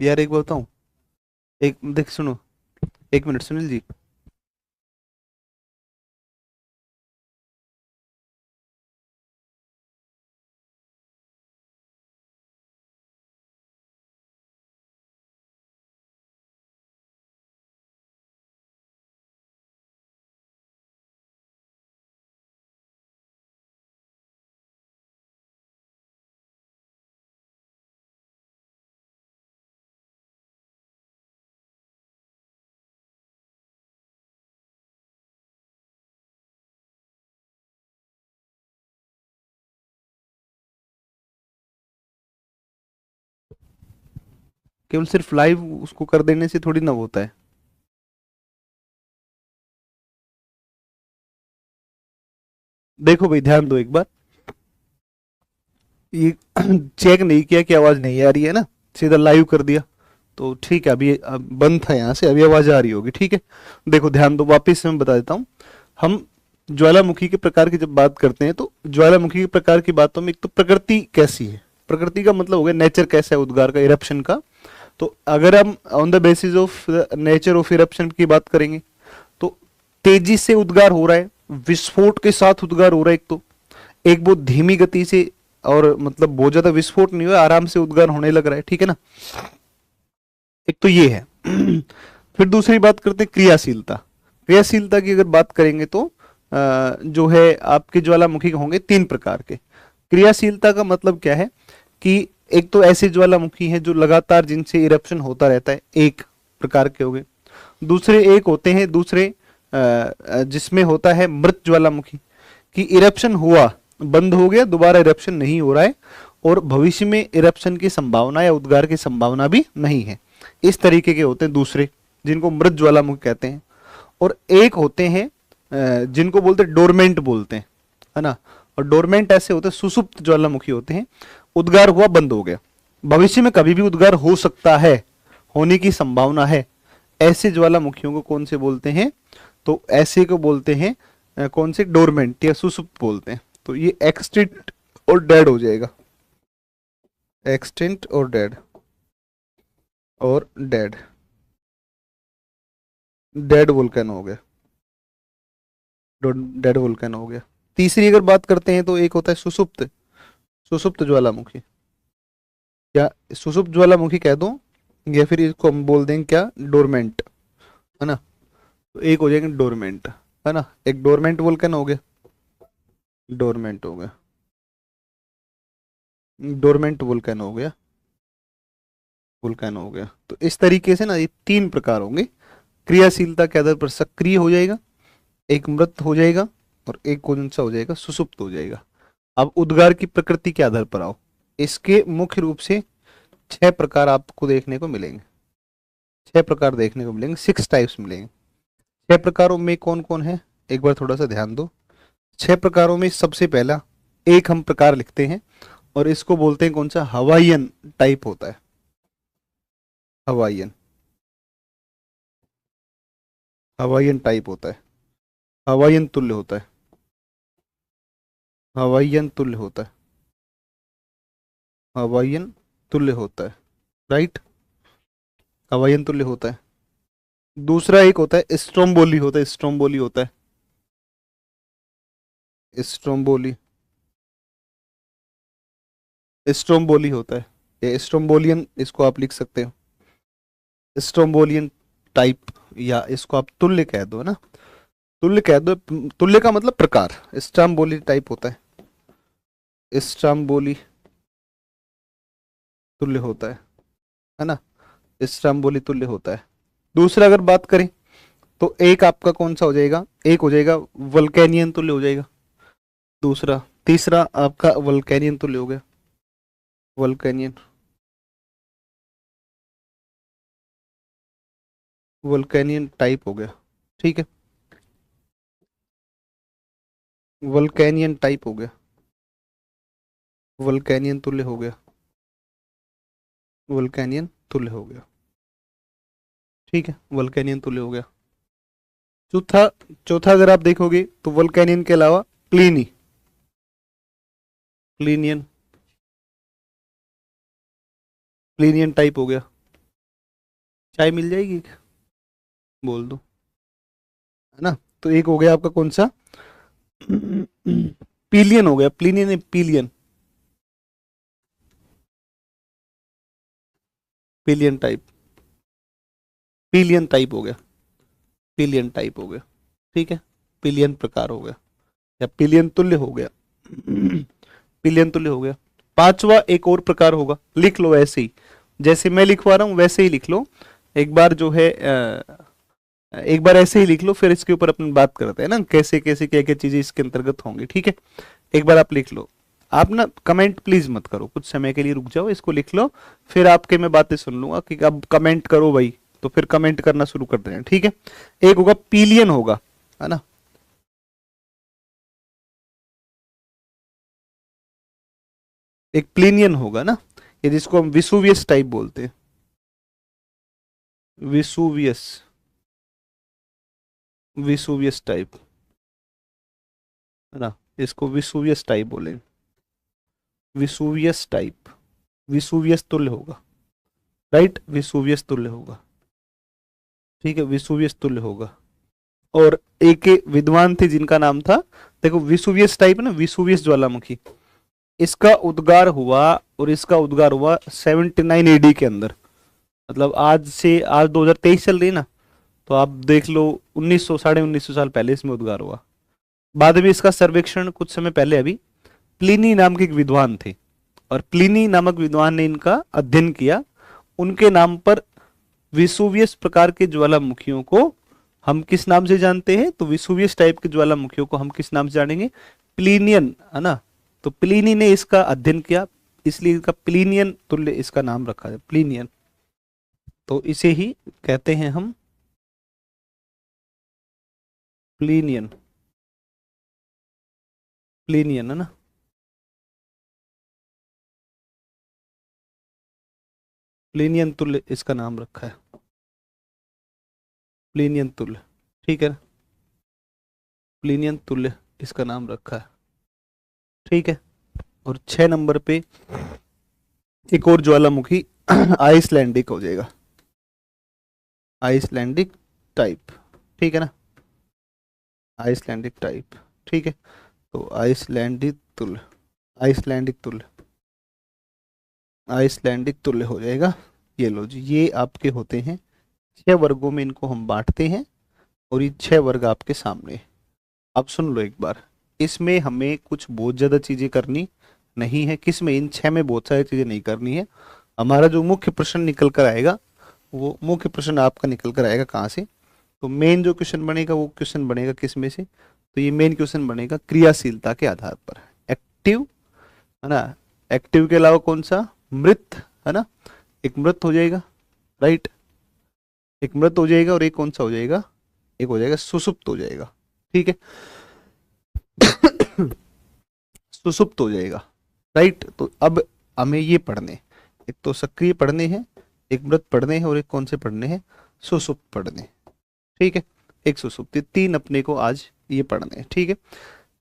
यार एक बात बताऊं, एक देख सुनो, एक मिनट सुनील जी। केवल सिर्फ लाइव उसको कर देने से थोड़ी ना होता है। देखो भाई ध्यान दो एक बार, ये चेक नहीं किया कि आवाज नहीं आ रही है ना, सीधा लाइव कर दिया। तो ठीक है, अभी अब बंद था यहाँ से, अभी आवाज आ रही होगी, ठीक है। देखो ध्यान दो, वापिस से मैं बता देता हूँ। हम ज्वालामुखी के प्रकार की जब बात करते हैं तो ज्वालामुखी के प्रकार की बातों में एक तो प्रकृति कैसी है, प्रकृति का मतलब हो गया नेचर कैसा है उद्गार का, इरप्शन का। तो अगर हम on the basis of nature of eruption की बात करेंगे तो तेजी से उद्गार हो रहा है, विस्फोट के साथ उद्गार हो रहा है एक तो, एक बहुत धीमी गति से, और मतलब बहुत ज्यादा विस्फोट नहीं हुआ, आराम से उद्गार होने लग रहा है, ठीक है ना। एक तो ये है। फिर दूसरी बात करते हैं क्रियाशीलता। क्रियाशीलता की अगर बात करेंगे तो जो है आपके ज्वालामुखी होंगे तीन प्रकार के। क्रियाशीलता का मतलब क्या है कि एक तो ऐसे ज्वालामुखी हैं जो लगातार जिनसे इरप्शन होता रहता है, एक प्रकार के हो गए। दूसरे एक होते हैं दूसरे जिसमें होता है मृत ज्वालामुखी, कि इरप्शन हुआ, बंद हो गया, दोबारा इरप्शन नहीं हो रहा है, और भविष्य में इरप्शन की संभावना या उद्गार की संभावना भी नहीं है। इस तरीके के होते हैं दूसरे, जिनको मृत ज्वालामुखी कहते हैं। और एक होते हैं जिनको बोलते हैं डोरमेंट बोलते हैं, है ना। और डोरमेंट ऐसे होते हैं, सुसुप्त ज्वालामुखी होते हैं, उद्गार हुआ बंद हो गया, भविष्य में कभी भी उद्गार हो सकता है, होने की संभावना है। ऐसे ज्वालामुखियों को कौन से बोलते हैं, तो ऐसे को बोलते हैं कौन से, डोरमेंट या सुसुप्त बोलते हैं। तो ये एक्सटिंक्ट और डेड हो जाएगा, एक्सटिंक्ट और डेड, और डेड, डेड वोल्केन हो गया, डेड वोल्केन हो गया। तीसरी अगर बात करते हैं तो एक होता है सुसुप्त, सुसुप्त ज्वालामुखी, या सुसुप्त ज्वालामुखी कह दो, या फिर इसको हम बोल देंगे क्या, डोरमेंट, है ना। तो एक हो जाएगा डोरमेंट, है ना, एक डोरमेंट वोल्केन हो गया, डोरमेंट हो गया, डोरमेंट वोल्केन हो गया, वोल्केन हो गया। तो इस तरीके से ना ये तीन प्रकार होंगे, क्रियाशीलता के आधार पर सक्रिय हो जाएगा, एक मृत हो जाएगा, और एक कौन सा हो जाएगा, सुसुप्त हो जाएगा। अब उद्गार की प्रकृति के आधार पर आओ, इसके मुख्य रूप से छह प्रकार आपको देखने को मिलेंगे, छह प्रकार देखने को मिलेंगे, सिक्स टाइप्स मिलेंगे। छह प्रकारों में कौन कौन है, एक बार थोड़ा सा ध्यान दो। छह प्रकारों में सबसे पहला एक हम प्रकार लिखते हैं, और इसको बोलते हैं कौन सा, हवाईयन टाइप होता है, हवाईयन, हवाईयन टाइप होता है, हवाईयन तुल्य होता है, हवाईयन तुल्य होता है, हवाईयन तुल्य होता है, राइट, हवाईयन तुल्य होता है। दूसरा एक होता है स्ट्रोम्बोली होता है, स्ट्रोम्बोली होता है, स्ट्रोम्बोली, स्ट्रोम्बोली होता है, ये स्ट्रोम्बोलियन इसको आप लिख सकते हो, स्ट्रोम्बोलियन टाइप, या इसको आप तुल्य कह दो ना, तुल्य कह दो। तुल्य का मतलब प्रकार, स्ट्रोम्बोली टाइप होता है, स्ट्रोम्बोली तुल्य होता है ना, स्ट्रोम्बोली तुल्य होता है। दूसरा अगर बात करें तो एक आपका कौन सा हो जाएगा, एक हो जाएगा वल्केनियन तुल्य हो जाएगा, दूसरा। तीसरा आपका वल्केनियन तुल्य हो गया, वल्केनियन, वल्केनियन टाइप हो गया, ठीक है, वल्केनियन टाइप हो गया, वल्केनियन तुल्य हो गया, वल्केनियन तुल्य हो गया, ठीक है, वल्केनियन तुल्य हो गया। चौथा, चौथा अगर आप देखोगे तो वल्केनियन के अलावा प्लीनी, प्लीनियन, प्लीनियन टाइप हो गया, चाय मिल जाएगी, बोल दो, है ना। तो एक हो गया आपका कौन सा, पीलियन हो गया, प्लीनियन नहीं, Pelean, Pelean type, Pelean type हो गया, पीलियन टाइप हो गया, ठीक है, पिलियन प्रकार हो गया, या पिलियन तुल्य हो गया, पिलियन तुल्य हो गया। पांचवा एक और प्रकार होगा, लिख लो ऐसे ही, जैसे मैं लिखवा रहा हूं वैसे ही लिख लो। एक बार जो है एक बार ऐसे ही लिख लो, फिर इसके ऊपर अपन बात करते हैं ना, कैसे कैसे क्या क्या चीजें इसके अंतर्गत होंगी, ठीक है। एक बार आप लिख लो, आप ना कमेंट प्लीज मत करो, कुछ समय के लिए रुक जाओ, इसको लिख लो, फिर आपके मैं बातें सुन लूंगा कि अब कमेंट करो भाई, तो फिर कमेंट करना शुरू कर देना, ठीक है। एक होगा पीलियन होगा, है ना, एक प्लीनियन होगा ना, ये जिसको हम विसुवियस टाइप बोलते हैं, विसुवियस, विसुवियस टाइप, है ना, इसको विसुवियस टाइप बोले, विसुवियस टाइप, विसुवियस तुल्य होगा, राइट, विसुवियस तुल्य होगा, ठीक है, विसुवियस तुल्य होगा। और एक विद्वान थे जिनका नाम था, देखो विसुवियस टाइप है ना, विसुवियस ज्वालामुखी, इसका उद्गार हुआ, और इसका उद्गार हुआ 79 एडी के अंदर, मतलब आज से, आज 2023 चल रही है ना, तो आप देख लो 1900 साढ़े 1900 साल पहले इसमें उद्गार हुआ। बाद में इसका सर्वेक्षण कुछ समय पहले अभी प्लिनी नाम के एक विद्वान थे, और प्लिनी नामक विद्वान ने इनका अध्ययन किया, उनके नाम पर विसुवियस प्रकार के ज्वालामुखियों को हम किस नाम से जानते हैं, तो विसुवियस टाइप के ज्वालामुखियों को हम किस नाम से जानेंगे, प्लीनियन, है ना। तो प्लिनी ने इसका अध्ययन किया, इसलिए इसका प्लीनियन तुल्य इसका नाम रखा है, प्लीनियन, तो इसे ही कहते हैं हम प्लीनियन, प्लीनियन, है ना, प्लीनियन तुल्य इसका नाम रखा है, प्लीनियन तुल्य, ठीक है ना, प्लीनियन तुल्य इसका नाम रखा है, ठीक है। और 6 नंबर पे एक और ज्वालामुखी आइसलैंडिक हो जाएगा, आइसलैंडिक टाइप, ठीक है ना, आइसलैंडिक टाइप, ठीक है। तो आइसलैंडिक तुल्य, आइसलैंडिक तुल्य, आइसलैंडिक तुल्य हो जाएगा। ये लो जी, ये आपके होते हैं 6 वर्गों में, इनको हम बांटते हैं, और ये 6 वर्ग आपके सामने हैं। अब सुन लो एक बार, इसमें हमें कुछ बहुत ज्यादा चीजें करनी नहीं है, किसमें, इन 6 में बहुत सारी चीजें नहीं करनी है। हमारा जो मुख्य प्रश्न निकल कर आएगा, वो मुख्य प्रश्न आपका निकल कर आएगा कहाँ से, तो मेन जो क्वेश्चन बनेगा वो क्वेश्चन बनेगा किस में से, तो ये मेन क्वेश्चन बनेगा क्रियाशीलता के आधार पर, एक्टिव, है ना, एक्टिव के अलावा कौन सा, मृत, है ना, एक मृत हो जाएगा, राइट, एक मृत हो जाएगा, और एक कौन सा हो जाएगा, एक हो जाएगा सुसुप्त हो जाएगा, ठीक है, सुसुप्त हो जाएगा, राइट। तो अब हमें ये पढ़ने, एक तो सक्रिय पढ़ने हैं, एक मृत पढ़ने हैं, और एक कौन से पढ़ने हैं, सुसुप्त पढ़ने, ठीक है, एक सुसुप्ति, 3 अपने को आज ये पढ़ने हैं, ठीक है।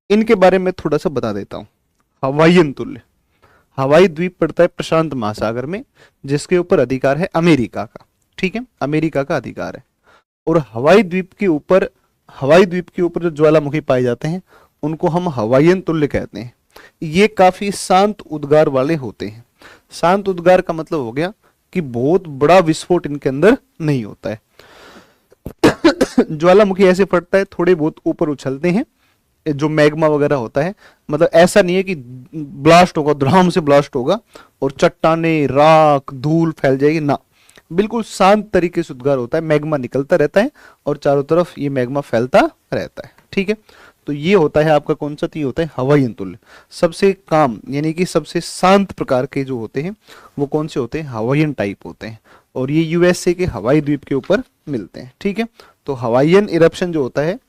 इनके बारे में थोड़ा सा बता देता हूँ। हवाईयन तुल्य, हवाई द्वीप पड़ता है प्रशांत महासागर में, जिसके ऊपर अधिकार है अमेरिका का, ठीक है, अमेरिका का अधिकार है। और हवाई द्वीप के ऊपर, हवाई द्वीप के ऊपर जो ज्वालामुखी पाए जाते हैं, उनको हम हवाईयन तुल्य कहते हैं। ये काफी शांत उद्गार वाले होते हैं। शांत उद्गार का मतलब हो गया कि बहुत बड़ा विस्फोट इनके अंदर नहीं होता है। ज्वालामुखी ऐसे फटता है, थोड़े बहुत ऊपर उछलते हैं, जो मैग्मा वगैरह होता है, मतलब ऐसा नहीं है कि ब्लास्ट होगा, धड़ाम से ब्लास्ट होगा और चट्टाने, राख, धूल फैल जाएगी ना, बिल्कुल शांत तरीके से उद्गार होता है, मैग्मा निकलता रहता है और चारों तरफ ये मैग्मा फैलता रहता है, ठीक है। तो ये होता है आपका कौन सा, तो ये होता है हवाईयन तुल्य। सबसे काम यानी कि सबसे शांत प्रकार के जो होते हैं वो कौन से होते हैं, हवाईयन टाइप होते हैं, और ये यूएसए के हवाई द्वीप के ऊपर मिलते हैं, ठीक है। तो हवाईयन इरप्शन जो होता है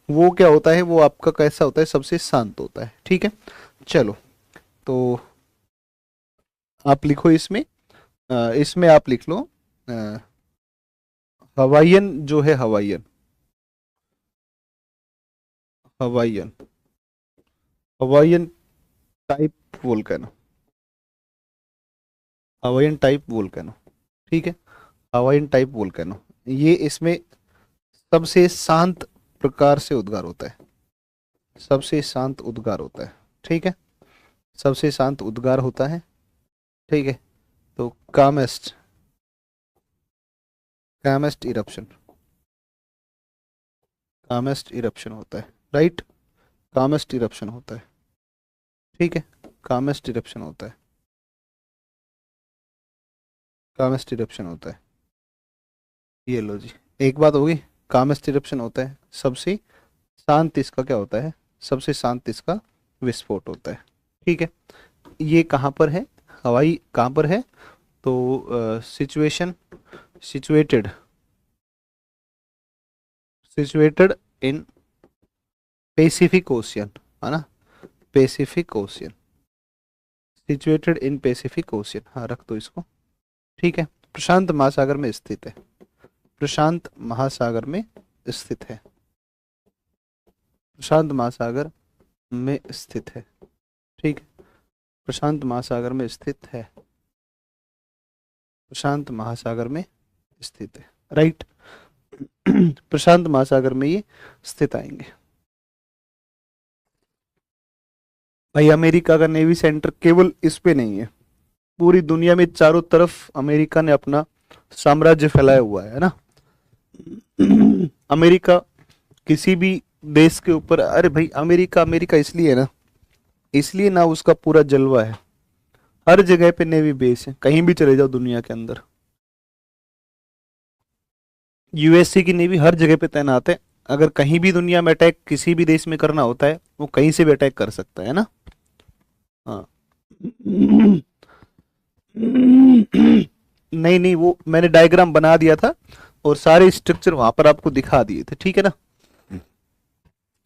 वो क्या होता है, वो आपका कैसा होता है, सबसे शांत होता है, ठीक है। चलो, तो आप लिखो इसमें, इसमें आप लिख लो अ, हवाईयन जो है, Hawaiian, Hawaiian, Hawaiian type volcano, Hawaiian type volcano, ठीक है। हवाइन टाइप वोल्केनो, ये इसमें सबसे शांत प्रकार से उद्गार होता है, सबसे शांत उद्गार होता है, ठीक है, सबसे शांत उद्गार होता है, ठीक है। तो कामेस्ट, कामेस्ट इरप्शन, कामेस्ट इरप्शन होता है, राइट, कामेस्ट इरप्शन होता है, ठीक है, कामेस्ट इरप्शन होता है, कामेस्ट इरप्शन होता है। ये लो जी, एक बात होगी, कामेस्ट इरप्शन होता है, सबसे शांत इसका क्या होता है, सबसे शांत इसका विस्फोट होता है, ठीक है। ये कहाँ पर है, हवाई कहाँ पर है, तो situation, situated, situated in Pacific ocean, है ना, Pacific ocean, situated in Pacific ocean, हाँ रख दो इसको, ठीक है। प्रशांत महासागर में स्थित है, प्रशांत महासागर में स्थित है, प्रशांत महासागर में स्थित है, ठीक है, प्रशांत महासागर में स्थित है, प्रशांत महासागर में स्थित है, राइट। प्रशांत महासागर में ये स्थित आएंगे। भाई अमेरिका का नेवी सेंटर केवल इस पे नहीं है, पूरी दुनिया में चारों तरफ अमेरिका ने अपना साम्राज्य फैलाया हुआ है ना। अमेरिका किसी भी देश के ऊपर, अरे भाई अमेरिका अमेरिका इसलिए है ना, इसलिए ना उसका पूरा जलवा है, हर जगह पे नेवी बेस है, कहीं भी चले जाओ दुनिया के अंदर, यूएसए की नेवी हर जगह पे तैनात है, अगर कहीं भी दुनिया में अटैक किसी भी देश में करना होता है वो कहीं से भी अटैक कर सकता है ना। हाँ। नहीं नहीं, वो मैंने डायग्राम बना दिया था और सारे स्ट्रक्चर वहां पर आपको दिखा दिए थे, ठीक है ना।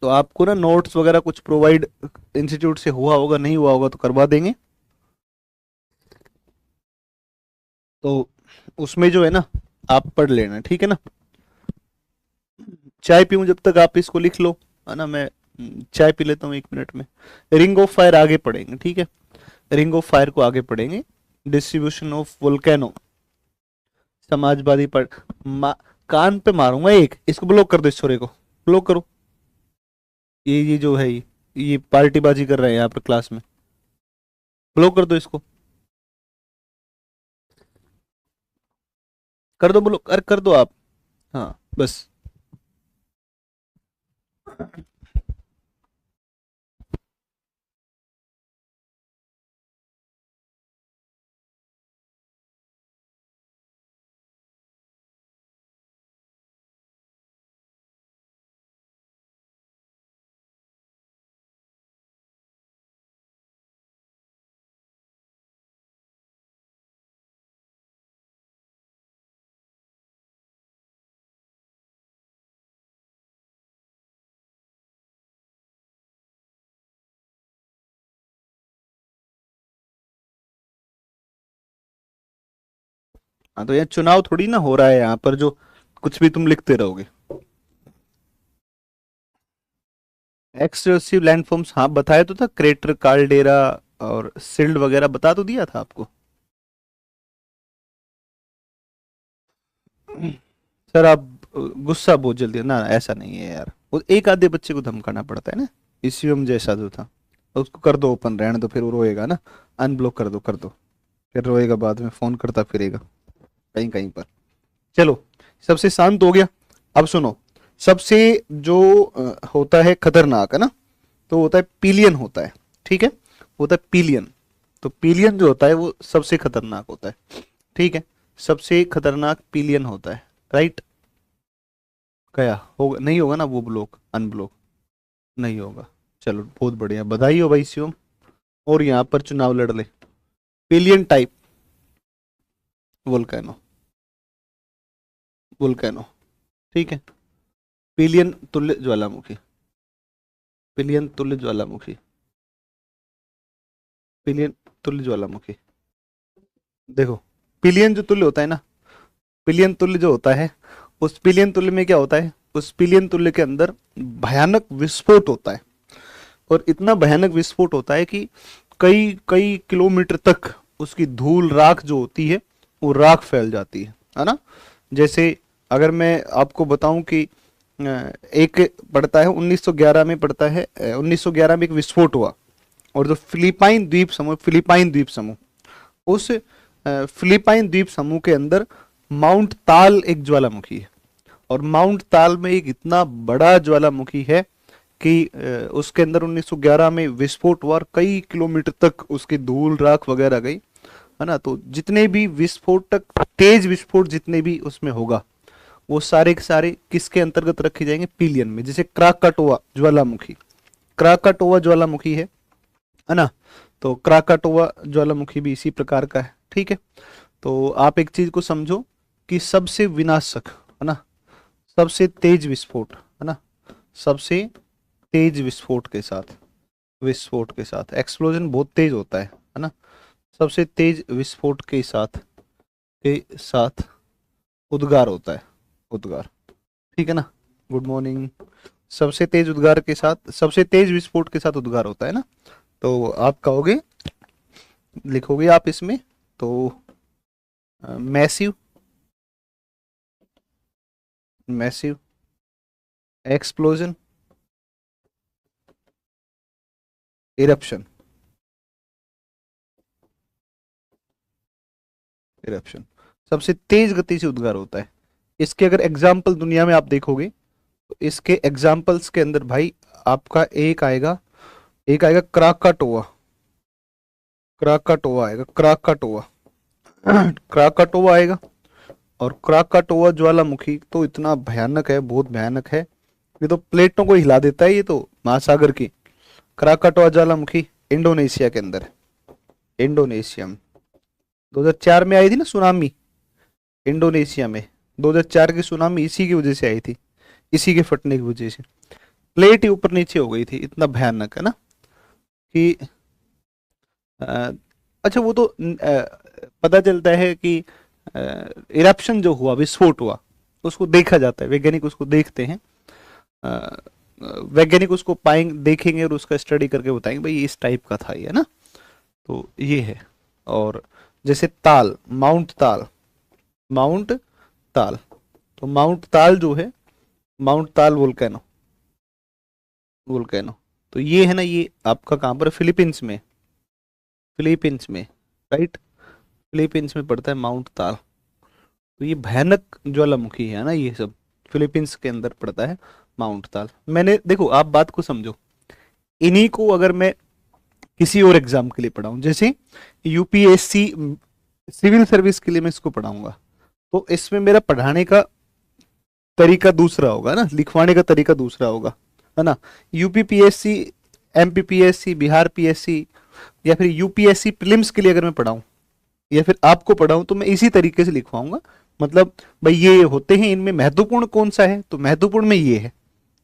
तो आपको ना नोट्स वगैरह कुछ प्रोवाइड इंस्टीट्यूट से हुआ होगा, नहीं हुआ होगा तो करवा देंगे। तो उसमें जो है ना आप पढ़ लेना, ठीक है ना। चाय पीऊं जब तक आप इसको लिख लो, है ना, मैं चाय पी लेता हूँ 1 मिनट में। रिंग ऑफ फायर आगे पढ़ेंगे, ठीक है, रिंग ऑफ फायर को आगे पढ़ेंगे। डिस्ट्रीब्यूशन ऑफ वोल्केनो, समाजवादी पर कान पे मारूंगा एक, इसको ब्लॉक कर दो, इस छोरे को ब्लॉक करो, ये जो है ये पार्टीबाजी कर रहे हैं यहाँ पर क्लास में, ब्लॉक कर दो इसको, कर दो ब्लॉक, अरे कर दो आप, हाँ बस। हाँ तो यहाँ चुनाव थोड़ी ना हो रहा है, यहाँ पर जो कुछ भी तुम लिखते रहोगे। एक्सटेंसिव लैंडफॉर्म्स, हाँ बताया तो था, क्रेटर, कार्लडेरा और सिल्ड वगैरह बता तो दिया था आपको। सर आप गुस्सा बहुत जल्दी, ना ऐसा नहीं है यार, वो एक आधे बच्चे को धमकाना पड़ता है ना, इसीएम जैसा जो था, तो उसको कर दो ओपन, रहने दो, फिर वो रोएगा ना, अनब्लॉक कर दो, कर दो, फिर रोएगा बाद में, फोन करता फिरेगा कहीं कहीं पर। चलो, सबसे शांत हो गया। अब सुनो, सबसे जो होता है खतरनाक, है ना, तो होता है पिलियन होता है, ठीक है, होता है पिलियन। तो पिलियन जो होता है वो सबसे खतरनाक होता है, ठीक है, सबसे खतरनाक पिलियन होता है, राइट। क्या होगा, नहीं होगा ना वो ब्लॉक, अनब्लॉक नहीं होगा। चलो बहुत बढ़िया, बधाई हो भाई शिवम, और यहाँ पर चुनाव लड़ ले। पिलियन टाइप वोल्केनो, वोल्केनो, ठीक है, पिलियन तुल्य ज्वालामुखी, पिलियन तुल्य ज्वालामुखी, पिलियन तुल्य ज्वालामुखी। देखो, पिलियन जो तुल्य होता है ना, पिलियन तुल्य जो होता है, उस पिलियन तुल्य में क्या होता है, उस पिलियन तुल्य के अंदर भयानक विस्फोट होता है, और इतना भयानक विस्फोट होता है कि कई कई किलोमीटर तक उसकी धूल राख जो होती है वो राख फैल जाती है, है ना। जैसे अगर मैं आपको बताऊं कि एक पड़ता है 1911 में, पड़ता है 1911 में एक विस्फोट हुआ, और जो फिलिपाइन द्वीप समूह, उस फिलिपाइन द्वीप समूह के अंदर माउंट ताल एक ज्वालामुखी है, और माउंट ताल में एक इतना बड़ा ज्वालामुखी है कि उसके अंदर 1911 में विस्फोट हुआ और कई किलोमीटर तक उसकी धूल राख वगैरह गई, है ना। तो जितने भी विस्फोटक, तेज विस्फोट जितने भी उसमें होगा, वो सारे के सारे किसके अंतर्गत रखे जाएंगे, पिलियन में। जैसे क्राकाटोआ ज्वालामुखी है ना। तो क्राकाटोआ ज्वालामुखी भी इसी प्रकार का है, ठीक है। तो आप एक चीज को समझो कि सबसे विनाशक, है ना, सबसे तेज विस्फोट, है ना, सबसे तेज विस्फोट के साथ एक्सप्लोजन बहुत तेज होता है ना। सबसे तेज विस्फोट के साथ उद्गार होता है, उद्गार, ठीक है ना। Good morning. सबसे तेज विस्फोट के साथ उद्गार होता है ना। तो आप कहोगे, लिखोगे आप इसमें, तो मैसिव एक्सप्लोजन इरप्शन सबसे तेज गति से उद्गार होता है। इसके अगर एग्जाम्पल दुनिया में आप देखोगे, तो इसके एग्जाम्पल्स के अंदर भाई आपका एक आएगा क्राकाटोआ आएगा। और क्राकाटोआ ज्वालामुखी तो इतना भयानक है, बहुत भयानक है, ये तो प्लेटों को हिला देता है, ये तो महासागर की। क्राकाटोआ ज्वालामुखी इंडोनेशिया के अंदर है, इंडोनेशिया में 2004 में आई थी ना सुनामी, इंडोनेशिया में 2004 की सुनामी इसी की वजह से आई थी, इसी के फटने की वजह से प्लेट ही ऊपर नीचे हो गई थी। इतना भयानक है ना कि अच्छा, वो तो पता चलता है कि इरप्शन जो हुआ, विस्फोट हुआ, उसको देखा जाता है, वैज्ञानिक उसको देखते हैं, वैज्ञानिक उसको देखेंगे और उसका स्टडी करके बताएंगे भाई इस टाइप का था ये, है ना। तो ये है। और जैसे माउंट ताल, तो माउंट ताल जो है, माउंट ताल वोल्केनो, तो ये है ना, ये आपका कहां पर, फिलीपींस में राइट, फिलीपींस में पड़ता है माउंट ताल। तो ये भयानक ज्वालामुखी है ना, ये सब फिलीपींस के अंदर पड़ता है माउंट ताल। मैंने, देखो आप बात को समझो, इन्हीं को अगर मैं किसी और एग्जाम के लिए पढ़ाऊं, जैसे यूपीएससी सिविल सर्विस के लिए मैं इसको पढ़ाऊंगा, तो इसमें मेरा पढ़ाने का तरीका दूसरा होगा ना, लिखवाने का तरीका दूसरा होगा, है ना। यूपीपीएससी, एमपीपीएससी, बिहार पीएससी, या फिर यूपीएससी प्रीलिम्स के लिए अगर मैं पढ़ाऊं या फिर आपको पढ़ाऊं, तो मैं इसी तरीके से लिखवाऊंगा। मतलब भाई ये होते हैं, इनमें महत्वपूर्ण कौन सा है, तो महत्वपूर्ण में ये है,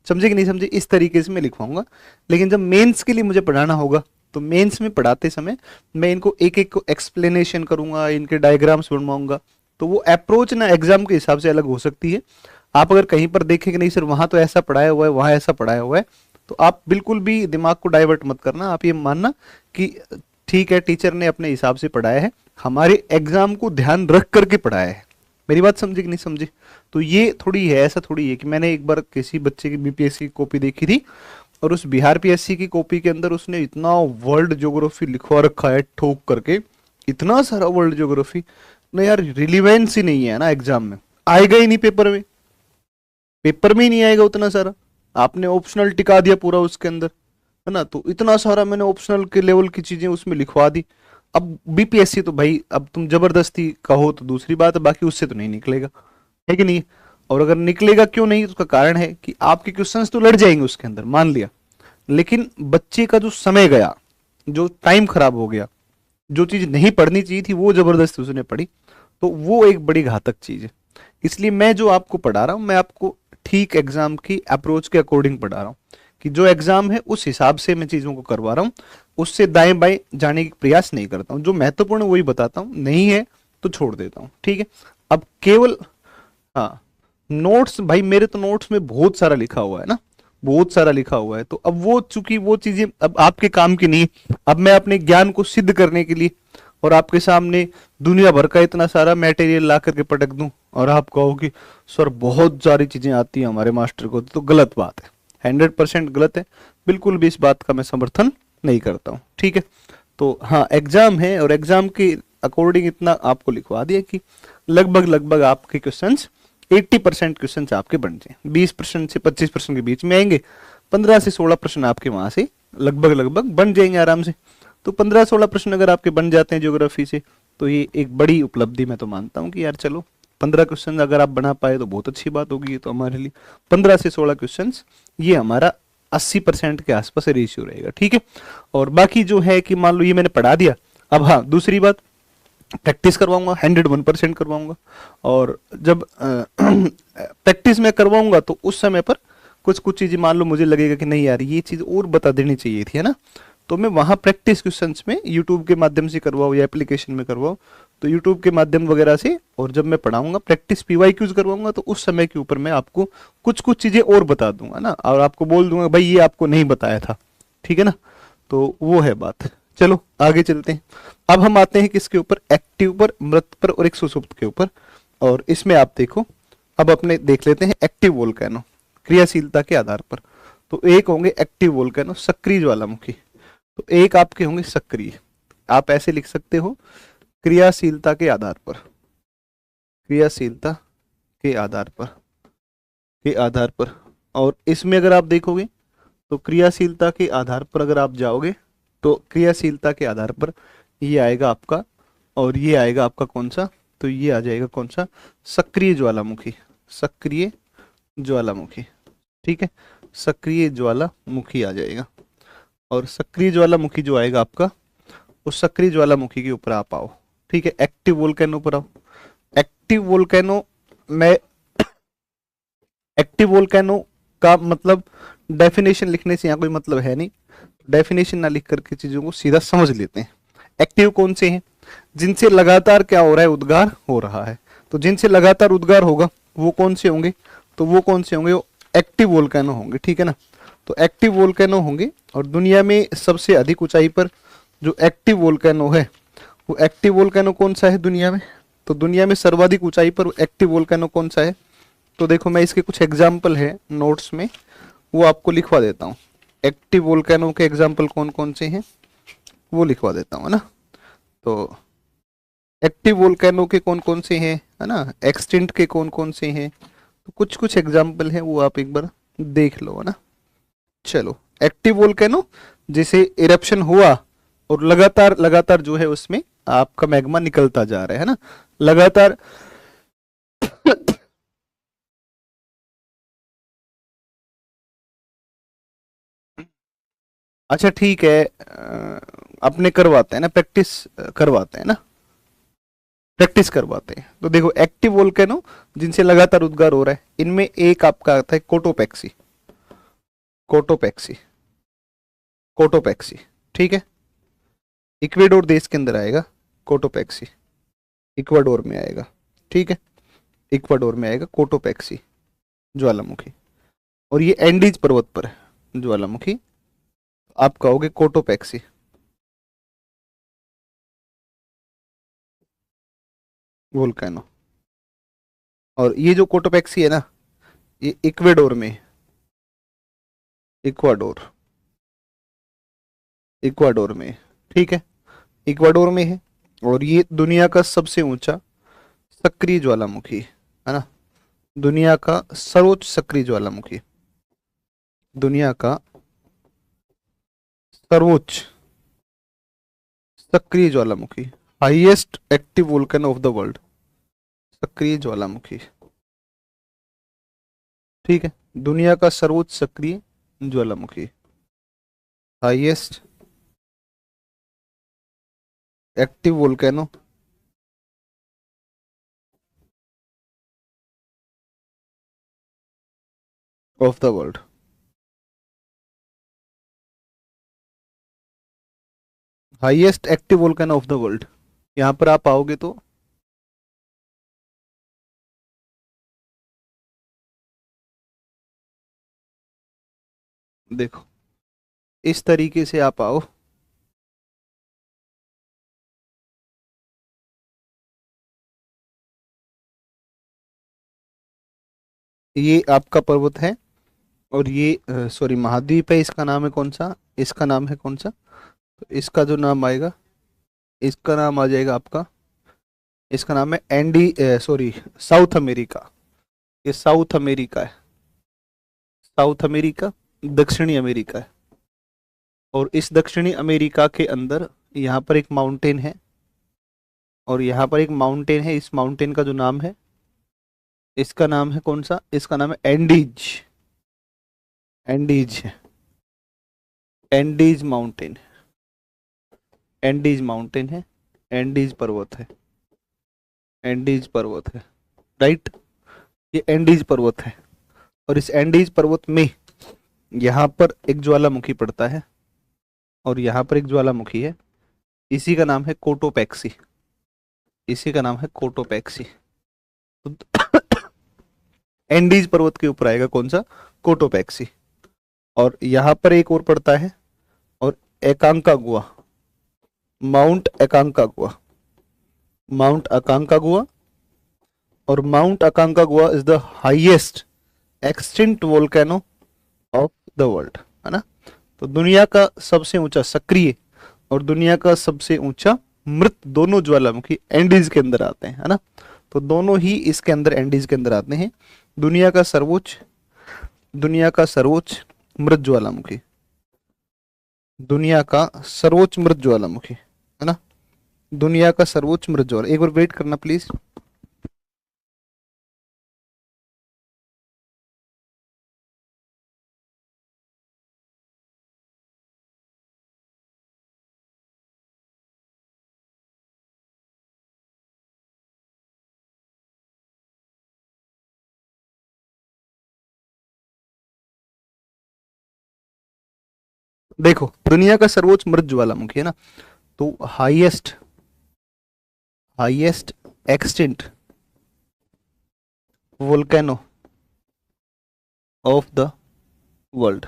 समझे कि नहीं समझे, इस तरीके से मैं लिखवाऊंगा। लेकिन जब मेंस के लिए मुझे पढ़ाना होगा, तो मेंस में पढ़ाते समय मैं इनको एक एक को एक्सप्लेनेशन करूंगा, इनके डायग्राम्स बनवाऊंगा। तो वो अप्रोच ना एग्जाम के हिसाब से अलग हो सकती है। आप अगर कहीं पर देखें कि नहीं सर वहां तो ऐसा पढ़ाया हुआ है, वहां ऐसा पढ़ाया हुआ है, तो आप बिल्कुल भी दिमाग को डाइवर्ट मत करना। आप ये मानना कि ठीक है, टीचर ने अपने हिसाब से पढ़ाया है, हमारे एग्जाम को ध्यान रख करके पढ़ाया है। मेरी बात समझे कि नहीं समझे। तो ये थोड़ी है, ऐसा थोड़ी है कि मैंने एक बार किसी बच्चे की बीपीएससी की कॉपी देखी थी, और उस बिहार पीएससी की कॉपी के अंदर उसने इतना वर्ल्ड ज्योग्राफी लिखवा रखा है ठोक करके, इतना सारा वर्ल्ड ज्योग्राफी ना यार, रिलीवेंस ही नहीं है ना, एग्जाम में आएगा ही नहीं, पेपर में ही नहीं आएगा उतना सारा। आपने ऑप्शनल टिका दिया पूरा उसके अंदर, है ना। तो इतना सारा मैंने ऑप्शनल के लेवल की चीजें उसमें लिखवा दी। अब बीपीएससी तो भाई, अब तुम जबरदस्ती कहो तो दूसरी बात है, बाकी उससे तो नहीं निकलेगा, है कि नहीं। और अगर निकलेगा क्यों नहीं, तो उसका कारण है कि आपके क्वेश्चंस तो लड़ जाएंगे उसके अंदर, मान लिया, लेकिन बच्चे का जो समय गया, जो टाइम खराब हो गया, जो चीज नहीं पढ़नी चाहिए थी वो जबरदस्ती उसने पढ़ी, तो वो एक बड़ी घातक चीज है। इसलिए मैं जो आपको पढ़ा रहा हूं, मैं आपको ठीक एग्जाम की अप्रोच के अकॉर्डिंग पढ़ा रहा हूं, कि जो एग्जाम है उस हिसाब से मैं चीजों को करवा रहा हूं, उससे दाएं बाएं जाने की प्रयास नहीं करता हूं। जो महत्वपूर्ण वही बताता हूं, नहीं है तो छोड़ देता हूं, ठीक है। अब केवल हाँ, नोट्स भाई, मेरे तो नोट्स में बहुत सारा लिखा हुआ है ना, बहुत सारा लिखा हुआ है। तो अब वो चूंकि वो चीजें अब आपके काम की नहीं, अब मैं अपने ज्ञान को सिद्ध करने के लिए और आपके सामने दुनिया भर का इतना सारा मटेरियल ला करके पटक दूं और आप कहो कि सर बहुत सारी चीजें आती हैं हमारे मास्टर को, तो गलत बात है, 100% गलत है। बिल्कुल भी इस बात का मैं समर्थन नहीं करता हूँ, ठीक है। तो हाँ, एग्जाम है और एग्जाम के अकॉर्डिंग इतना आपको लिखवा दिया कि लगभग लगभग आपके क्वेश्चंस 80% क्वेश्चन आपके बन जाए, 20% से 25% के बीच में आएंगे, 15 से 16 प्रश्न आपके वहां से लगभग लगभग बन जाएंगे आराम से। तो 15-16 प्रश्न अगर आपके बन जाते हैं ज्योग्राफी से, तो ये एक बड़ी उपलब्धि मैं तो मानता हूँ कि यार चलो 15 क्वेश्चन अगर आप बना पाए तो बहुत अच्छी बात होगी। ये तो हमारे लिए 15 से 16 क्वेश्चन, ये हमारा 80% के आसपास रेशियो रहेगा, ठीक है। और बाकी जो है कि मान लो ये मैंने पढ़ा दिया, अब हाँ दूसरी बात, प्रैक्टिस करवाऊंगा, 101% करवाऊंगा। और जब प्रैक्टिस में करवाऊंगा तो उस समय पर कुछ कुछ चीजें मान लो मुझे लगेगा कि नहीं यार ये चीज और बता देनी चाहिए थी, है ना, तो मैं वहां प्रैक्टिस क्वेश्चंस में यूट्यूब के माध्यम से करवाऊँ या एप्लीकेशन में करवाऊँ, तो यूट्यूब के माध्यम वगैरह से, और जब मैं पढ़ाऊंगा प्रैक्टिस पीवाईक्यूज करवाऊंगा तो उस समय के ऊपर मैं आपको कुछ कुछ चीजें और बता दूंगा ना, और आपको बोल दूंगा भाई ये आपको नहीं बताया था, ठीक है ना। तो वो है बात। चलो आगे चलते हैं। अब हम आते हैं किसके ऊपर, एक्टिव पर, मृत पर और एक सुसुप्त के ऊपर। और इसमें आप देखो, अब अपने देख लेते हैं एक्टिव वोल्केनो, क्रियाशीलता के आधार पर। तो एक होंगे एक्टिव वोल्केनो, सक्रिय ज्वालामुखी, तो एक आपके होंगे सक्रिय। आप ऐसे लिख सकते हो, क्रियाशीलता के आधार पर, क्रियाशीलता के आधार पर, के आधार पर। और इसमें अगर आप देखोगे तो क्रियाशीलता के आधार पर अगर आप जाओगे तो क्रियाशीलता के आधार पर ये आएगा आपका, और ये आएगा आपका कौन सा, तो ये आ जाएगा कौन सा, सक्रिय ज्वालामुखी, सक्रिय ज्वालामुखी, ठीक है, सक्रिय ज्वालामुखी आ जाएगा। और सक्रिय ज्वालामुखी जो आएगा आपका, उस सक्रिय ज्वालामुखी के ऊपर आप आओ, ठीक है, एक्टिव वोल्केनो पर आओ। एक्टिव वोल्केनो में, एक्टिव वोल्केनो का मतलब डेफिनेशन लिखने से यहाँ कोई मतलब है नहीं, डेफिनेशन ना लिख करके चीजों को सीधा समझ लेते हैं। एक्टिव कौन से हैं, जिनसे लगातार क्या हो रहा है, उद्गार हो रहा है। तो जिनसे लगातार उद्गार होगा वो कौन से होंगे, तो वो कौन से होंगे, वो एक्टिव वोल्केनो होंगे, ठीक है ना। तो एक्टिव वोल्केनो होंगे। और दुनिया में सबसे अधिक ऊंचाई पर जो एक्टिव वोल्केनो है, वो एक्टिव वोल्केनो कौन सा है दुनिया में, तो दुनिया में सर्वाधिक ऊंचाई पर एक्टिव वोल्केनो कौन सा है। तो देखो मैं इसके कुछ एग्जाम्पल है नोट्स में, वो आपको लिखवा देता हूँ। एक्टिव वोल्केनो के एग्जाम्पल कौन कौन से हैं वो लिखवा देता हूँ, है ना। तो एक्टिव वोल्केनो के कौन कौन से हैं, है ना, एक्सटिंक्ट के कौन कौन से हैं, तो कुछ कुछ एग्जाम्पल हैं वो आप एक बार देख लो, है ना। चलो, एक्टिव वोल्केनो जैसे इरप्शन हुआ और लगातार लगातार जो है उसमें आपका मैग्मा निकलता जा रहा है ना, लगातार। अच्छा ठीक है, अपने करवाते हैं ना प्रैक्टिस, करवाते हैं ना, प्रैक्टिस करवाते हैं। तो देखो एक्टिव वोल्केनो जिनसे लगातार उद्गार हो रहा है, इनमें एक आपका आता है कोटोपैक्सी, कोटोपैक्सी, कोटोपैक्सी, ठीक है, इक्वेडोर देश के अंदर आएगा कोटोपैक्सी, इक्वाडोर में आएगा, ठीक है, इक्वाडोर में आएगा कोटोपैक्सी ज्वालामुखी। और ये एंडीज पर्वत पर है ज्वालामुखी, आप कहोगे कोटोपैक्सी, वोल्केनो। और ये जो कोटोपैक्सी है ना, ये इक्वेडोर में, इक्वाडोर, इक्वाडोर में, ठीक है, इक्वाडोर में है। और ये दुनिया का सबसे ऊंचा सक्रिय ज्वालामुखी है ना, दुनिया का सर्वोच्च सक्रिय ज्वालामुखी, दुनिया का सर्वोच्च सक्रिय ज्वालामुखी, highest active volcano of the world, सक्रिय ज्वालामुखी, ठीक है, दुनिया का सर्वोच्च सक्रिय ज्वालामुखी, highest active volcano of the world, highest active volcano of the world. यहाँ पर आप आओगे तो देखो इस तरीके से आप आओ, ये आपका पर्वत है, और ये सॉरी महाद्वीप है, इसका नाम है कौन सा, इसका नाम है कौन सा, तो इसका जो नाम आएगा, इसका नाम आ जाएगा आपका, इसका नाम है एंडी, सॉरी साउथ अमेरिका। ये साउथ अमेरिका है, साउथ अमेरिका, दक्षिणी अमेरिका है। और इस दक्षिणी अमेरिका के अंदर यहाँ पर एक माउंटेन है, और यहाँ पर एक माउंटेन है, इस माउंटेन का जो नाम है, इसका नाम है कौन सा, इसका नाम है एंडीज। एंडीज है, एंडीज माउंटेन, एंडीज माउंटेन है, एंडीज पर्वत है, एंडीज पर्वत है, राइट। ये एंडीज पर्वत है, और इस एंडीज पर्वत में यहाँ पर एक ज्वालामुखी पड़ता है, और यहाँ पर एक ज्वालामुखी है, इसी का नाम है कोटोपैक्सी, इसी का नाम है कोटोपैक्सी। तो एंडीज पर्वत के ऊपर आएगा कौन सा, कोटोपैक्सी। और यहाँ पर एक और पड़ता है, और एकांकागुआ, माउंट एकांकागुआ, माउंट अकांकागुआ। और Mount Aconcagua is the highest extinct volcano of the world, है ना। तो दुनिया का सबसे ऊंचा सक्रिय और दुनिया का सबसे ऊंचा मृत दोनों ज्वालामुखी एंडीज के अंदर आते हैं, है ना। तो दोनों ही इसके अंदर, एंडीज के अंदर आते हैं। दुनिया का सर्वोच्च, दुनिया का सर्वोच्च मृत ज्वालामुखी, दुनिया का सर्वोच्च मृत ज्वालामुखी, है ना, दुनिया का सर्वोच्च मृत ज्वाला। एक बार वेट करना प्लीज। देखो, दुनिया का सर्वोच्च मृत ज्वालामुखी है ना, तो highest, highest extinct volcano of the world,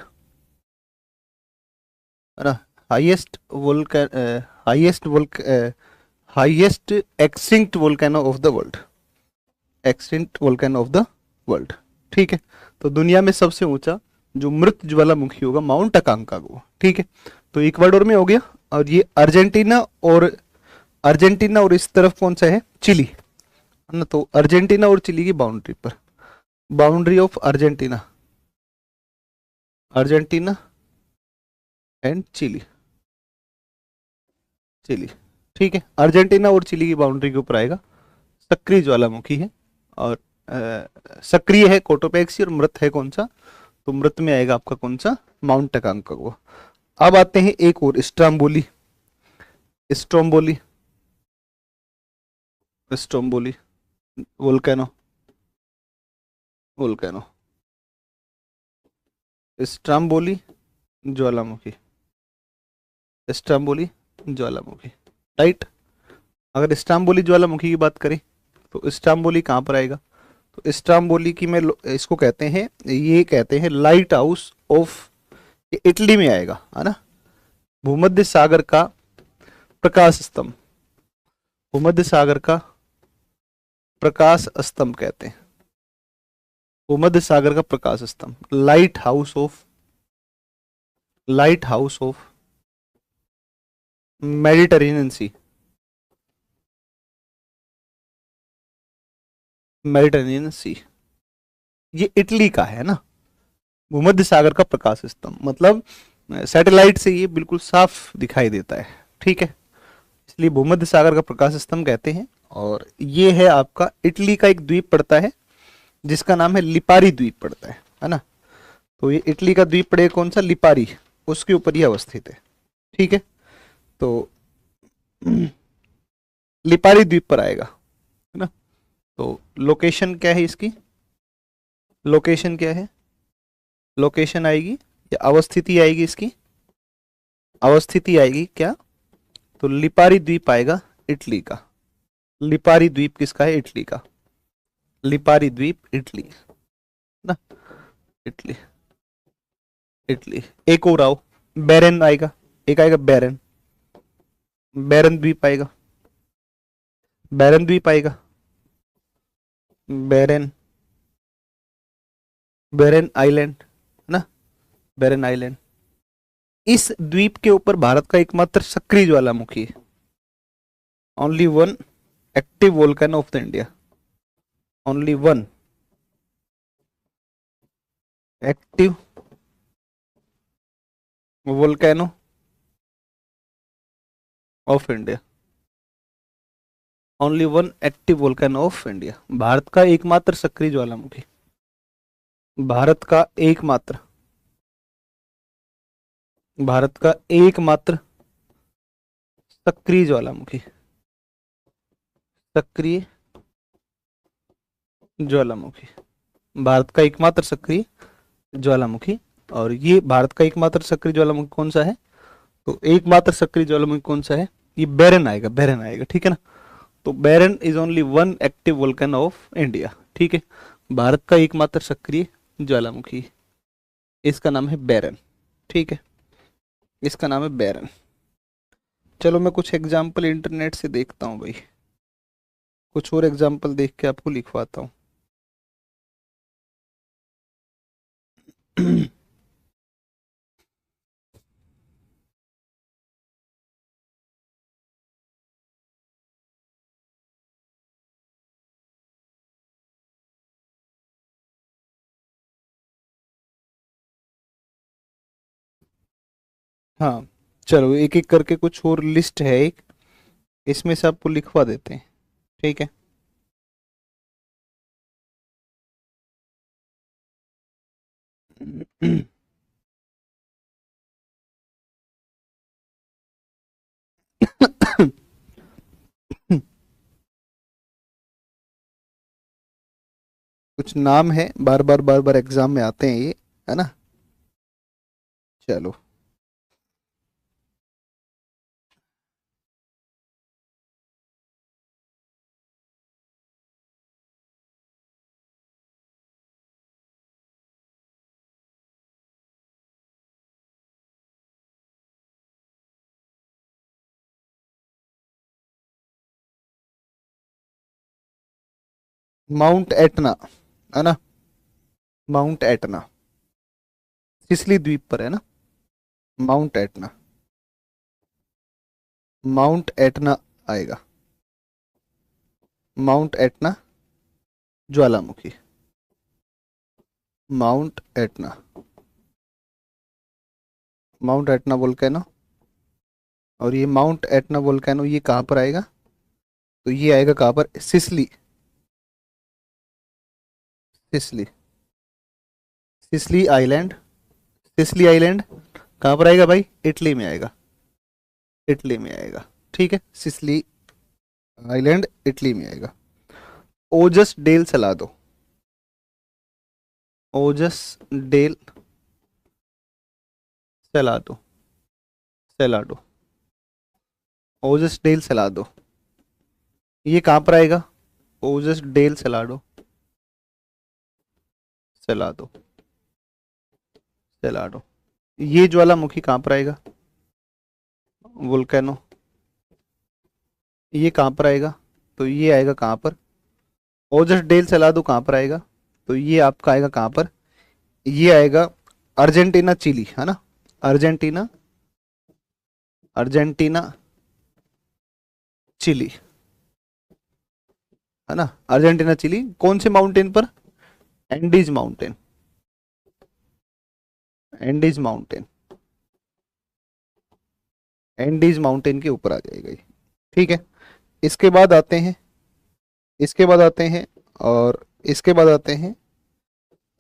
है ना। Highest volcano, highest volcano highest extinct volcano of the world, extinct volcano of the world, ठीक है। तो दुनिया में सबसे ऊंचा जो मृत ज्वालामुखी होगा माउंट अकांकागुआ, ठीक है। तो इक्वाडोर में हो गया, और ये अर्जेंटीना, और अर्जेंटीना और इस तरफ कौन सा है, चिली, है ना। तो अर्जेंटीना और चिली की बाउंड्री पर, boundary of Argentina, Argentina and Chile, Chile, ठीक है। अर्जेंटीना और चिली की बाउंड्री के ऊपर आएगा, सक्रिय ज्वालामुखी है, और सक्रिय है कोटोपैक्सी, और मृत है कौन सा, तो मृत में आएगा आपका कौन सा, माउंट अकांकागुआ। अब आते हैं एक और, Stromboli, Stromboli, Stromboli volcano, volcano, Stromboli ज्वालामुखी, स्ट्रोम्बोली ज्वालामुखी, राइट। अगर स्ट्रोम्बोली ज्वालामुखी की बात करें, तो स्ट्रोम्बोली कहाँ पर आएगा, तो स्ट्रोम्बोली की मैं इसको कहते हैं, ये कहते हैं लाइट हाउस ऑफ, इटली में आएगा, है ना। भूमध्य सागर का प्रकाश स्तंभ, भूमध्य सागर का प्रकाश स्तंभ कहते हैं, भूमध्य सागर का प्रकाश स्तंभ, lighthouse of, lighthouse of Mediterranean Sea, Mediterranean Sea, ये इटली का है ना। भूमध्य सागर का प्रकाश स्तंभ मतलब सैटेलाइट से ये बिल्कुल साफ दिखाई देता है, ठीक है, इसलिए भूमध्य सागर का प्रकाश स्तंभ कहते हैं। और ये है आपका इटली का एक द्वीप पड़ता है, जिसका नाम है लिपारी द्वीप पड़ता है ना। तो ये इटली का द्वीप पड़ेगा कौन सा, लिपारी, उसके ऊपर ही अवस्थित है, ठीक है। तो लिपारी द्वीप पर आएगा, है ना। तो लोकेशन क्या है इसकी, लोकेशन क्या है, लोकेशन आएगी या अवस्थिति आएगी इसकी, अवस्थिति आएगी क्या, तो लिपारी द्वीप आएगा इटली का, लिपारी द्वीप किसका है, इटली का, लिपारी द्वीप इटली ना, इटली, इटली। एक और आओ, बैरन आएगा, एक आएगा बैरन, बैरन द्वीप आएगा, बैरन द्वीप आएगा, बैरन, बैरन आइलैंड है ना, बैरन आइलैंड। इस द्वीप के ऊपर भारत का एकमात्र सक्रिय ज्वालामुखी है। Only one active volcano of the India, only one active volcano of India, only one active volcano of India. Bharat का एकमात्र सक्रिय ज्वालामुखी, भारत का एकमात्र, भारत का एकमात्र सक्रिय ज्वालामुखी, सक्रिय ज्वालामुखी, भारत का एकमात्र सक्रिय ज्वालामुखी। और ये भारत का एकमात्र सक्रिय ज्वालामुखी कौन सा है, तो एकमात्र सक्रिय ज्वालामुखी कौन सा है, ये बैरन आएगा, बैरन आएगा, ठीक है ना। तो Barren is only one active volcano of India, ठीक है। भारत का एकमात्र सक्रिय ज्वालामुखी, इसका नाम है बैरन, ठीक है, इसका नाम है बैरन। चलो मैं कुछ एग्जाम्पल इंटरनेट से देखता हूँ भाई, कुछ और एग्जाम्पल देख के आपको लिखवाता हूँ। हाँ चलो एक एक करके कुछ और लिस्ट है एक, इसमें से आपको लिखवा देते हैं, ठीक है। कुछ नाम है बार बार एग्जाम में आते हैं ये, है ना। चलो माउंट एटना, है ना, माउंट एटना सिसली द्वीप पर है ना, माउंट एटना, माउंट एटना आएगा, माउंट एटना ज्वालामुखी, mount Etna, mount Etna volcano. और ये माउंट एटना वोल्केनो ये कहाँ पर आएगा, तो ये आएगा कहाँ पर, Sicily, Sicily, Sicily island, Sicily island कहाँ पर आएगा भाई, इटली में आएगा, इटली में आएगा, ठीक है, सिसली आइलैंड इटली में आएगा। ओजस डेल सलादो, ओजस डेल सलादो, सेलाडो, ओजस डेल सलादो, ये कहाँ पर आएगा, ओजस डेल सलाडो, सेलादो, सेलाडो। ये ज्वालामुखी कहाँ पर आएगा, वोल्केनो, ये कहाँ पर आएगा, तो ये आएगा कहाँ पर, ओजस डेल सलादो कहाँ पर आएगा, तो ये आपका आएगा कहाँ पर, ये आएगा अर्जेंटीना चिली, है ना, अर्जेंटीना, अर्जेंटीना चिली, है ना, अर्जेंटीना चिली। कौन से माउंटेन पर, Andes mountain, Andes mountain, Andes mountain के ऊपर आ जाएगा ये, ठीक है। इसके बाद आते हैं, इसके बाद आते हैं, और इसके बाद आते हैं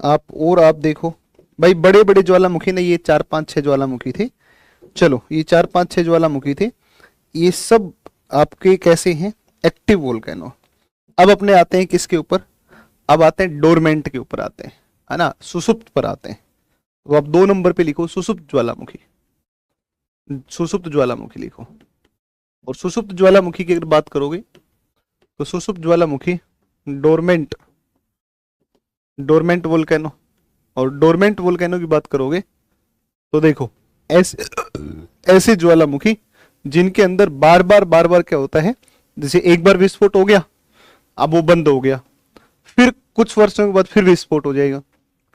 आप, और आप देखो भाई बड़े बड़े ज्वालामुखी ने, ये 4 5 6 ज्वालामुखी थे, चलो ये 4 5 6 ज्वालामुखी थे, ये सब आपके कैसे हैं, एक्टिव वोल्केनो। अब अपने आते हैं किसके ऊपर, अब आते हैं डोरमेंट के ऊपर आते हैं, है ना, सुसुप्त पर आते हैं। तो आप 2 नंबर पे लिखो सुसुप्त ज्वालामुखी, सुसुप्त ज्वालामुखी लिखो। और सुसुप्त ज्वालामुखी की अगर बात करोगे तो सुसुप्त ज्वालामुखी डोरमेंट, डोरमेंट वोल्केनो। और डोरमेंट वोल्केनो की बात करोगे तो देखो ऐसे ऐसे ज्वालामुखी जिनके अंदर बार बार क्या होता है, जैसे एक बार विस्फोट हो गया अब वो बंद हो गया, फिर कुछ वर्षों के बाद फिर विस्फोट हो जाएगा,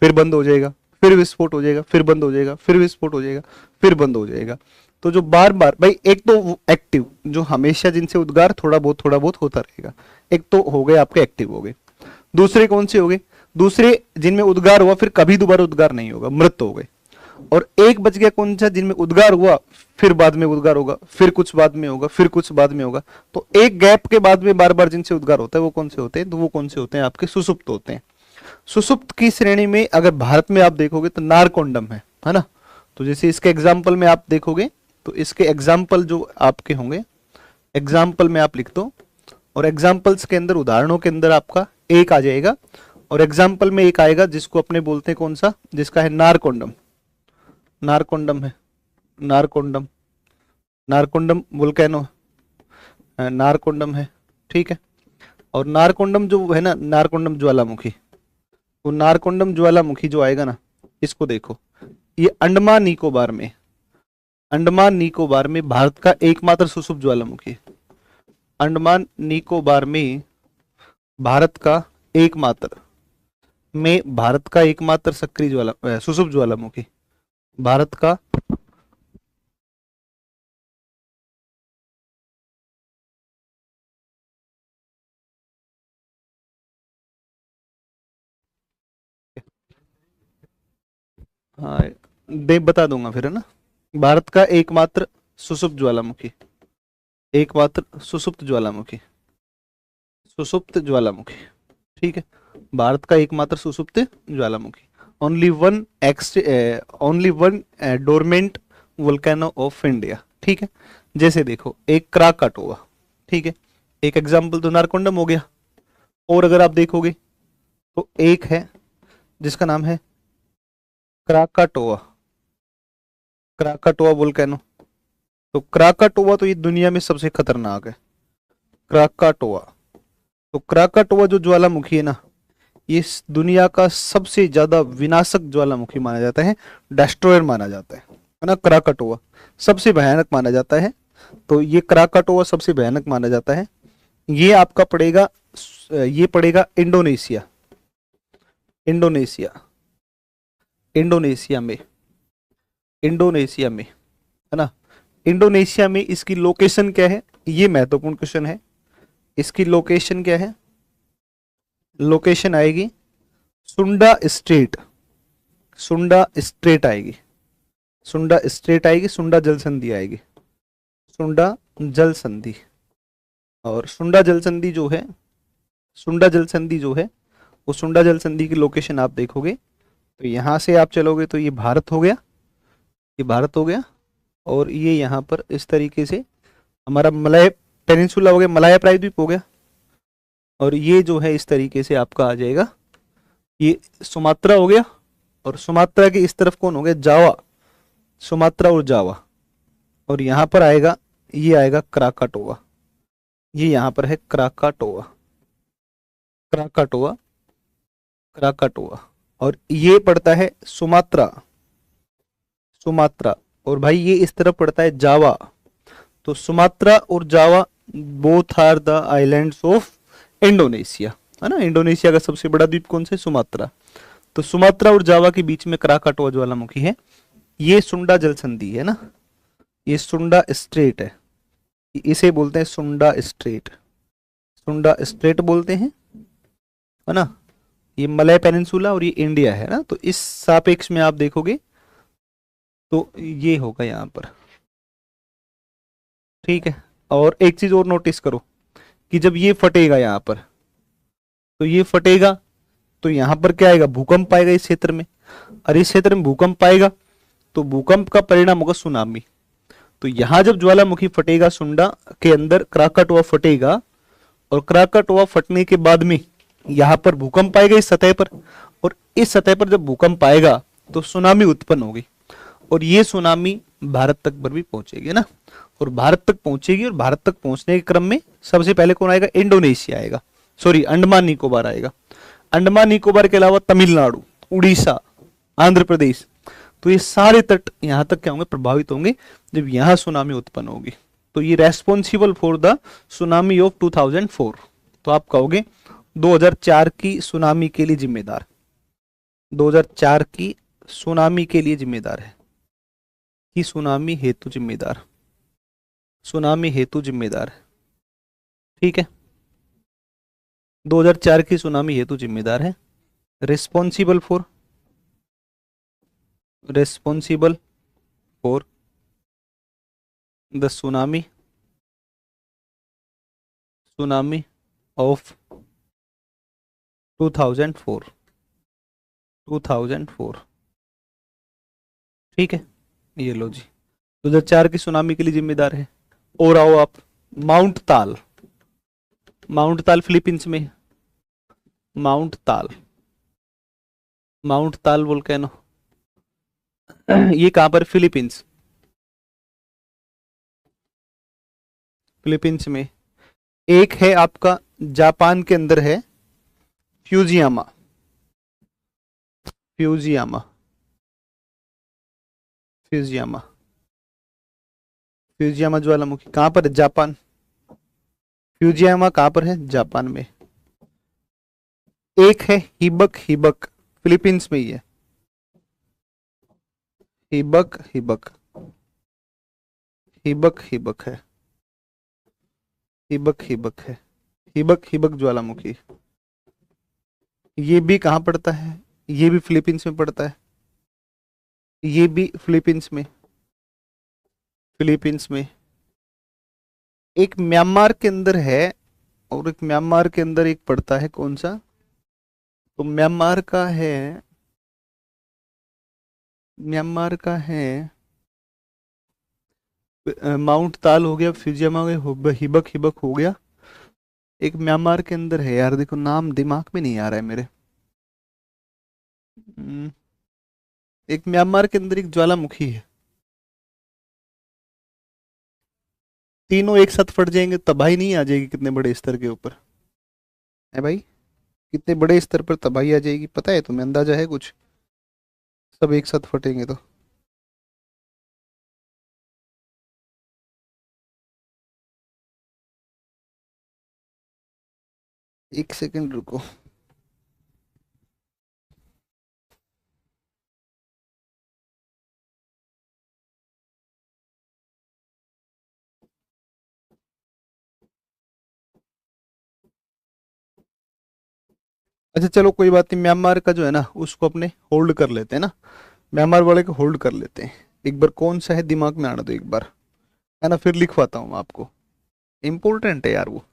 फिर बंद हो जाएगा, फिर विस्फोट हो जाएगा, फिर बंद हो जाएगा, फिर विस्फोट हो जाएगा, फिर बंद हो जाएगा। तो जो बार बार भाई, एक तो एक्टिव जो हमेशा जिनसे उद्गार थोड़ा बहुत होता रहेगा, एक तो हो गए आपके एक्टिव हो गए। दूसरे कौन से हो गए? दूसरे जिनमें उद्गार हुआ फिर कभी दोबारा उद्गार नहीं होगा, मृत हो गए। और एक बच गया कौन सा? जिनमें उद्गार हुआ फिर बाद में उद्गार होगा, फिर कुछ बाद में होगा, फिर कुछ बाद में होगा। तो एक गैप के बाद में बार बार जिनसे उद्गार होता है वो कौन से होते हैं? तो वो कौन से होते हैं? आपके सुसुप्त होते हैं। सुसुप्त की श्रेणी में अगर भारत में आप देखोगे तो नारकोंडम है ना। तो जैसे इसके एग्जाम्पल में आप देखोगे तो इसके एग्जाम्पल जो आपके होंगे, एग्जाम्पल में आप लिख दो, और एग्जाम्पल्स के अंदर उदाहरणों के अंदर आपका एक आ जाएगा, और एग्जाम्पल में एक आएगा जिसको अपने बोलते हैं कौन सा? जिसका है नारकोंडम। नारकोंडम है, नारकोंडम, नारकोंडम वोल्केनो, नारकोंडम है, ठीक है। और नारकोंडम जो है ना, नारकोंडम ज्वालामुखी, वो नारकोंडम ज्वालामुखी जो आएगा ना, इसको देखो, ये अंडमान निकोबार में, अंडमान निकोबार में भारत का एकमात्र सुसुप्त ज्वालामुखी। अंडमान निकोबार में भारत का एकमात्र सक्रिय सुसुप्त ज्वालामुखी भारत का। हाँ, दे बता दूंगा फिर, है ना। भारत का एकमात्र सुसुप्त ज्वालामुखी, एकमात्र सुसुप्त ज्वालामुखी, सुसुप्त ज्वालामुखी, ठीक है। भारत का एकमात्र सुसुप्त ज्वालामुखी। Only one dormant volcano of India, ठीक है। जैसे देखो, एक क्राकाटोआ, ठीक है, एक एग्जाम्पल तो नारकोंडम हो गया। और अगर आप देखोगे तो एक है जिसका नाम है क्राकाटोआ, क्राकाटोआ वोल्केनो। तो क्राकाटोआ तो ये दुनिया में सबसे खतरनाक है, क्राकाटोआ। तो क्राकाटोआ जो ज्वालामुखी है ना, ये दुनिया का सबसे ज्यादा विनाशक ज्वालामुखी माना जाता है, डेस्ट्रॉयर माना जाता है ना। क्राकाटोआ सबसे भयानक माना जाता है। तो ये क्राकाटोआ सबसे भयानक माना जाता है। ये आपका पड़ेगा, ये पड़ेगा इंडोनेशिया, इंडोनेशिया, इंडोनेशिया में, इंडोनेशिया में, है ना। इंडोनेशिया में इसकी लोकेशन क्या है? ये महत्वपूर्ण क्वेश्चन है। इसकी लोकेशन क्या है? लोकेशन आएगी सुंडा स्ट्रेट, सुंडा स्ट्रेट आएगी, सुंडा स्ट्रेट आएगी, सुंडा जल संधि आएगी, सुंडा जल संधि। और सुंडा जल संधि जो है, सुंडा जल संधि जो है, वो सुंडा जल संधि की लोकेशन आप देखोगे तो यहां से आप चलोगे तो ये भारत हो गया, ये भारत हो गया। और ये यहाँ पर इस तरीके से हमारा मलय पेनिनसुला हो गया, मलाया प्रायद्वीप हो गया। और ये जो है इस तरीके से आपका आ जाएगा, ये सुमात्रा हो गया। और सुमात्रा के इस तरफ कौन हो गया? जावा, सुमात्रा और जावा। और यहाँ पर आएगा, ये आएगा क्राकाटोआ, ये यहाँ पर है क्राकाटोआ, क्राकाटोआ, क्राकाटोआ। और ये पड़ता है सुमात्रा, सुमात्रा। और भाई ये इस तरफ पड़ता है जावा। तो सुमात्रा और Java both are the islands of Indonesia, है ना। इंडोनेशिया का सबसे बड़ा द्वीप कौन सा है? सुमात्रा। तो सुमात्रा और जावा के बीच में क्राकाटोआ ज्वालामुखी है। ये सुंडा जल संधि है ना, ये सुंडा स्ट्रेट है, इसे बोलते हैं सुंडा स्ट्रेट, सुंडा स्ट्रेट बोलते हैं, है ना। ये मलय पेनिनसुला और ये इंडिया है ना। तो इस सापेक्ष में आप देखोगे तो ये होगा यहाँ पर, ठीक है। और एक चीज और नोटिस करो कि जब ये फटेगा यहाँ पर, तो ये फटेगा तो यहाँ पर क्या आएगा? भूकंप आएगा इस क्षेत्र में। और इस क्षेत्र में भूकंप आएगा तो भूकंप का परिणाम होगा सुनामी। तो यहां जब ज्वालामुखी फटेगा, सुंडा के अंदर क्राकाटोआ फटेगा, और क्राकाटोआ फटने के बाद में यहाँ पर भूकंप आएगा इस सतह पर। और इस सतह पर जब भूकंप आएगा तो सुनामी उत्पन्न होगी, और ये सुनामी भारत तक पर भी पहुंचेगी ना। और भारत तक पहुंचेगी, और भारत तक पहुंचने के क्रम में सबसे पहले कौन आएगा? इंडोनेशिया आएगा, सॉरी अंडमान निकोबार आएगा। अंडमान निकोबार के अलावा तमिलनाडु, उड़ीसा, आंध्र प्रदेश, तो ये सारे तट यहां तक क्या होंगे? प्रभावित होंगे जब यहां सुनामी उत्पन्न होगी। तो ये responsible for the tsunami of 2004। तो आप कहोगे 2004 की सुनामी के लिए जिम्मेदार। 2004 की सुनामी के लिए जिम्मेदार है, कि सुनामी हेतु जिम्मेदार, सुनामी हेतु जिम्मेदार है, ठीक है। 2004 की सुनामी हेतु जिम्मेदार है। Responsible for, responsible for the tsunami, tsunami of 2004, 2004, ठीक है। ये लो जी, 2004 की सुनामी के लिए जिम्मेदार है। और आओ आप, माउंट ताल, माउंट ताल फिलीपींस में, माउंट ताल, माउंट ताल वोल्केनो, ये कहां पर, फिलीपींस, फिलीपींस में। एक है आपका जापान के अंदर है, फ्यूजियामा, फ्यूजियामा, फ्यूजियामा, फ्यूजियामा ज्वालामुखी कहां पर है, जापान। फ्यूजियामा कहां पर है, जापान में। एक है हिबक, हिबक फिलीपींस में ही है, हिबक, हिबक, हिबक, हिबक है, हिबक, हिबक है, हिबक, हिबक ज्वालामुखी। ये भी कहां पड़ता है, ये भी फिलीपींस में पड़ता है, ये भी फिलीपींस में, फिलीपींस में। एक म्यांमार के अंदर है, और एक म्यांमार के अंदर एक पड़ता है, कौन सा, तो म्यांमार का है, म्यांमार का है माउंट ताल हो गया, फ्यूजियामा हो गया, हिबक, हिबक हो गया। एक म्यांमार के अंदर है यार, देखो नाम दिमाग में नहीं आ रहा है मेरे। हम्म, एक म्यांमार के अंदर एक ज्वालामुखी है। तीनों एक साथ फट जाएंगे तबाही नहीं आ जाएगी कितने बड़े स्तर के ऊपर, है भाई, कितने बड़े स्तर पर तबाही आ जाएगी, पता है तुम्हें, अंदाजा है कुछ, सब एक साथ फटेंगे तो। एक सेकंड रुको। अच्छा चलो कोई बात नहीं, म्यांमार का जो है ना उसको अपने होल्ड कर लेते हैं ना, म्यांमार वाले को होल्ड कर लेते हैं। एक बार कौन सा है दिमाग में आना दो एक बार, है ना, फिर लिखवाता हूँ मैं आपको। इम्पोर्टेंट है यार वो,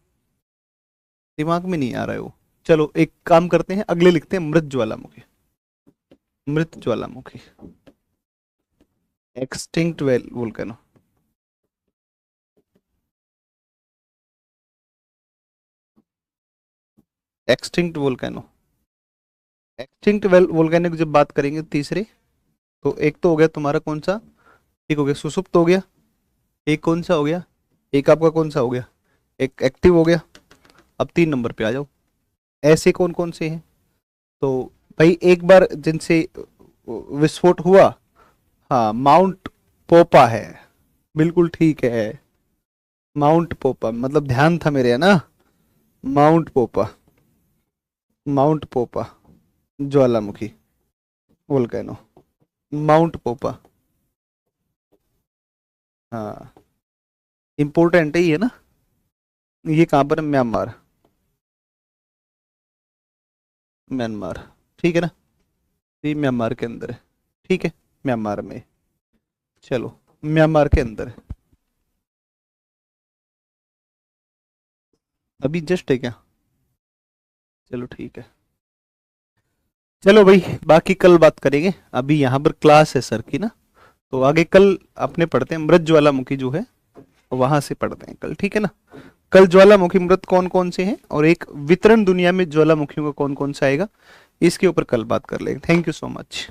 दिमाग में नहीं आ रहा है वो। चलो एक काम करते हैं, अगले लिखते हैं मृत ज्वालामुखी, मृत ज्वालामुखी, extinct volcano, extinct volcano. Extinct volcano की जब बात करेंगे तीसरे, तो एक तो हो गया तुम्हारा कौन सा, एक हो गया सुसुप्त हो गया, एक कौन सा हो गया, एक आपका कौन सा हो गया, एक एक्टिव हो गया। अब 3 नंबर पे आ जाओ, ऐसे कौन कौन से हैं, तो भाई एक बार जिनसे विस्फोट हुआ, हाँ माउंट पोपा है, बिल्कुल ठीक है, माउंट पोपा, मतलब ध्यान था मेरे, है ना, माउंट पोपा, माउंट पोपा ज्वालामुखी वोल्केनो, माउंट पोपा, हाँ इम्पोर्टेंट है ये ना। ये कहाँ पर है, म्यांमार, म्यांमार, ठीक है ना, ये म्यांमार के अंदर है, ठीक है, म्यांमार में, चलो म्यांमार के अंदर है, अभी जस्ट है क्या, चलो ठीक है। चलो भाई बाकी कल बात करेंगे, अभी यहाँ पर क्लास है सर की ना, तो आगे कल अपने पढ़ते हैं, मृत ज्वालामुखी जो है वहां से पढ़ते हैं कल, ठीक है ना। कल ज्वालामुखी मृत कौन कौन से हैं, और एक वितरण दुनिया में ज्वालामुखियों का कौन कौन सा आएगा, इसके ऊपर कल बात कर लेंगे। Thank you so much.